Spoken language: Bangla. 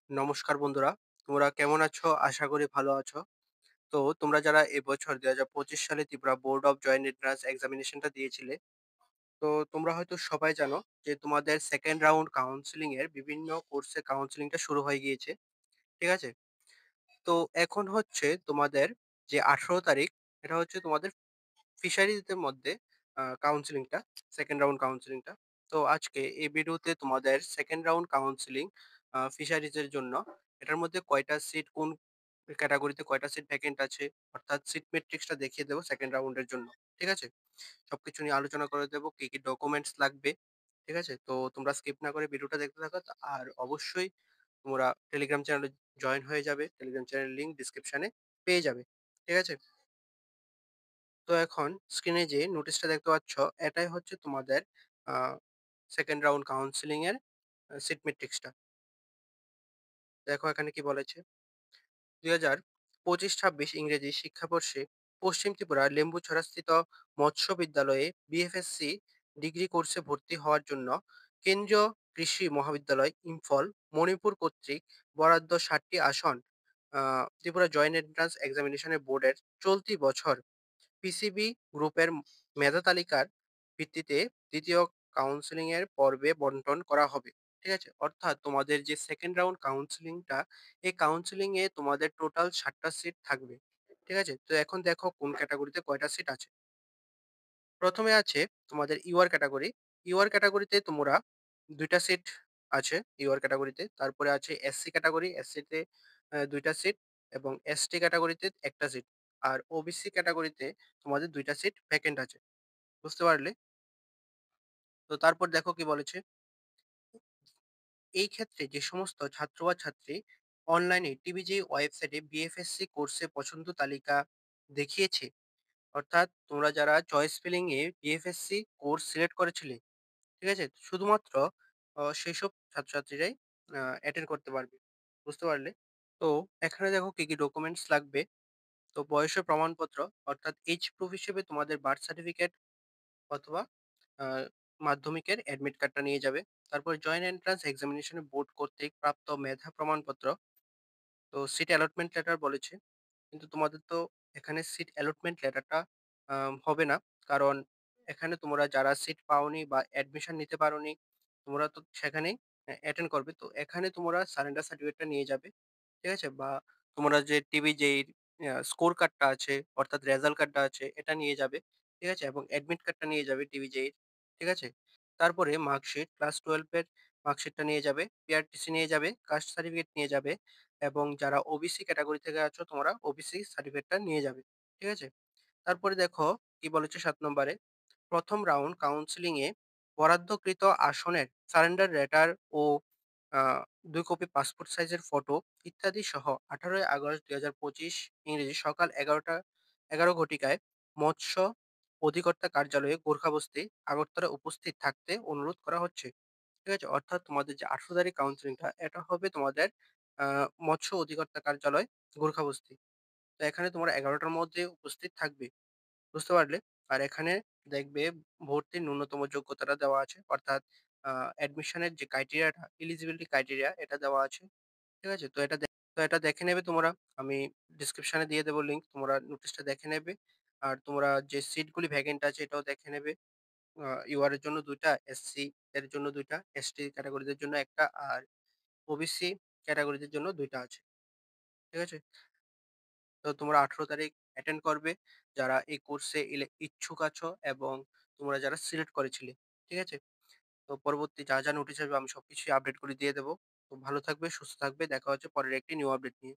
নমস্কার বন্ধুরা। তোমরা কেমন আছো? আশা করি ভালো আছো। তো তোমরা যারা এবছর ২০২৫ সালে Tripura board of joint entrance এক্সামিনেশনটা দিয়েছিলে, তো তোমরা হয়তো সবাই জানো যে তোমাদের 2nd রাউন্ড কাউন্সেলিং এর বিভিন্ন কোর্সের কাউন্সেলিংটা শুরু হয়ে গিয়েছে। ঠিক আছে? তো এখন হচ্ছে তোমাদের যে ১৮ তারিখ, এটা হচ্ছে তোমাদের ফিশারিজদের মধ্যে কাউন্সেলিংটা, 2nd রাউন্ড কাউন্সেলিংটা। তো আজকে এই ভিডিওতে তোমাদের 2nd রাউন্ড কাউন্সেলিং ফিশারিজের জন্য এটার মধ্যে কয়টা সিট, কোন ক্যাটেগরিতে কয়টা সিট ভ্যাকেন্ট আছে, অর্থাৎ সিট মেট্রিক্সটা দেখিয়ে দেবো 2nd রাউন্ডের জন্য। ঠিক আছে? সবকিছু নিয়ে আলোচনা করে দেবো, কি ডকুমেন্টস লাগবে। ঠিক আছে? তো তোমরা স্কিপ না করে ভিডিওটা দেখতে থাকো। আর অবশ্যই তোমরা টেলিগ্রাম চ্যানেলে জয়েন হয়ে যাবে। টেলিগ্রাম চ্যানেলের লিঙ্ক ডেসক্রিপশনে পেয়ে যাবে। ঠিক আছে? তো এখন স্ক্রিনে যে নোটিশটা দেখতে পাচ্ছ, এটাই হচ্ছে তোমাদের আ 2nd রাউন্ড কাউন্সেলিং এর সিট মেট্রিক্সটা। দেখো এখানে কি বলেছে? ২০২৫-২৬ ইংরেজি শিক্ষাবর্ষে পশ্চিম ত্রিপুরার লেম্বুছড়াস্থিত মৎস্য বিদ্যালয়ে বিএফএসসি ডিগ্রি কোর্সে ভর্তি হওয়ার জন্য কেন্দ্রীয় কৃষি মহাবিদ্যালয় ইম্ফল, মণিপুর কর্তৃক বরাদ্দ ৬০ টি আসন ত্রিপুরা জয়েন্ট এন্ট্রান্স এক্সামিনেশনের বোর্ডের চলতি বছর পিসিবি গ্রুপের মেধা তালিকার ভিত্তিতে দ্বিতীয় কাউন্সেলিং এর পর্বে বন্টন করা হবে। ঠিক আছে? অর্থাৎ তোমাদের যে 2nd রাউন্ড কাউন্সেলিংটা, এই কাউন্সেলিং এ তোমাদের টোটাল ৬০ টা সিট থাকবে। ঠিক আছে? তো এখন দেখো কোন ক্যাটেগরিতে কয়টা সিট আছে। ১ম এ আছে তোমাদের ইউআর ক্যাটেগরি। ইউআর ক্যাটেগরিতে তোমরা ২ টা সিট আছে ইউআর ক্যাটেগরিতে। তারপরে আছে এসসি ক্যাটেগরি, এসসিতে ২ টা সিট এবং এসটি ক্যাটেগরিতে ১ টা সিট। আর ওবিসি ক্যাটেগরিতে তোমাদের ২ টা সিট ভ্যাকেন্ট আছে। বুঝতে পারলে? তো তারপর দেখো কি বলেছে? এই ক্ষেত্রে যে সমস্ত ছাত্র বা ছাত্রী অনলাইনে টিবিজি ওয়েবসাইটে বিএফএসসি কোর্সে পছন্দ তালিকা দেখিয়েছে, অর্থাৎ তোমরা যারা চয়েস ফিলিং এ বিএফএসসি কোর্স সিলেক্ট করেছিলে, ঠিক আছে? শুধুমাত্র সেইসব ছাত্রছাত্রীরাই অ্যাটেন্ড করতে পারবে। বুঝতে পারলে? তো এখানে দেখো কি ডকুমেন্টস লাগবে। তো বয়সের প্রমাণপত্র, অর্থাৎ এইজ প্রুফ হিসেবে তোমাদের বার্থ সার্টিফিকেট অথবা আ মাধ্যমিকের অ্যাডমিট কার্ডটা নিয়ে যাবে। তারপরে জয়েন্ট এন্ট্রান্স এক্সামিনেশন বোর্ড কর্তৃক প্রাপ্ত মেধা প্রমাণপত্র। তো সিট অ্যালটমেন্ট লেটার বলেছে। কিন্তু তোমাদের তো এখানে সিট অ্যালটমেন্ট লেটারটা হবে না। কারণ এখানে তোমরা যারা সিট পাওনি বা অ্যাডমিশন নিতে পারোনি, তোমরা তো সেখানেই অ্যাটেন্ড করবে। তো এখানে তোমরা সারেন্ডার সার্টিফিকেটটা নিয়ে যাবে। ঠিক আছে? বা তোমরা যে টিভি যেই স্কোর কার্ডটা আছে, অর্থাৎ রেজাল্ট কার্ডটা আছে, এটা নিয়ে যাবে। ঠিক আছে? এবং অ্যাডমিট কার্ডটা নিয়ে যাবে টিভি যেইর। ঠিক আছে? তারপরে মার্কশিট, ক্লাস 12 এর মার্কশিটটা নিয়ে যাবে, পিআরটিসি নিয়ে যাবে, কাস্ট সার্টিফিকেট নিয়ে যাবে এবং যারা ওবিসি ক্যাটেগরি থেকে আছো তোমরা ওবিসি সার্টিফিকেটটা নিয়ে যাবে। ঠিক আছে? তারপরে দেখো কি বলেছে ৭ নম্বরে, ১ম রাউন্ড কাউন্সেলিং এ বরাদ্দকৃত আসনের সারেন্ডার লেটার ও আ ২ কপি পাসপোর্ট সাইজের ফটো ইত্যাদি সহ ১৮ই আগস্ট ২০২৫ ইংরেজি সকাল ১১ ঘটিকায় মৎস্য অধিকর্তা কার্যালয়ে গোর্খাবস্তি, আগরতলা উপস্থিত থাকতে অনুরোধ করা হচ্ছে। ঠিক আছে? অর্থাৎ তোমাদের যে ১৮ তারিখ কাউন্সেলিংটা, এটা হবে তোমাদের আ মৎস্য অধিকর্তা কার্যালয়, গোর্খাবস্তি। তো এখানে তোমরা ১১ টার মধ্যে উপস্থিত থাকবে। বুঝতে পারলে? আর এখানে দেখবে ভর্তির ন্যূনতম যোগ্যতাটা দেওয়া আছে। অর্থাৎ অ্যাডমিশনের যে ক্রাইটেরিয়াটা, এলিজিবিলিটি ক্রাইটেরিয়া এটা দেওয়া আছে। ঠিক আছে? তো এটা দেখে নেবে তোমরা। আমি ডেসক্রিপশনে দিয়ে দেব লিঙ্ক। তোমরা নোটিশটা দেখে নেবে। আর তোমরা যে সিটগুলি ভ্যাকেন্ট আছে এটাও দেখে নেবে। ইউআর এর জন্য ২ টা, এসসি এর জন্য ২ টা, এসটি ক্যাটেগরিদের জন্য ১ টা আর ওবিসি ক্যাটেগরিদের জন্য ২ টা আছে। ঠিক আছে? তো তোমরা ১৮ তারিখ অ্যাটেন্ড করবে যারা এই কোর্সে ইচ্ছুক আছো এবং তোমরা যারা সিলেক্ট করেছিলে। ঠিক আছে? তো পরবর্তী যা নোটিশ আসবে আমি সবকিছুই আপডেট করে দিয়ে দেব। তো ভালো থাকবে, সুস্থ থাকবে। দেখা হচ্ছে পরের একটি নিউ আপডেট নিয়ে।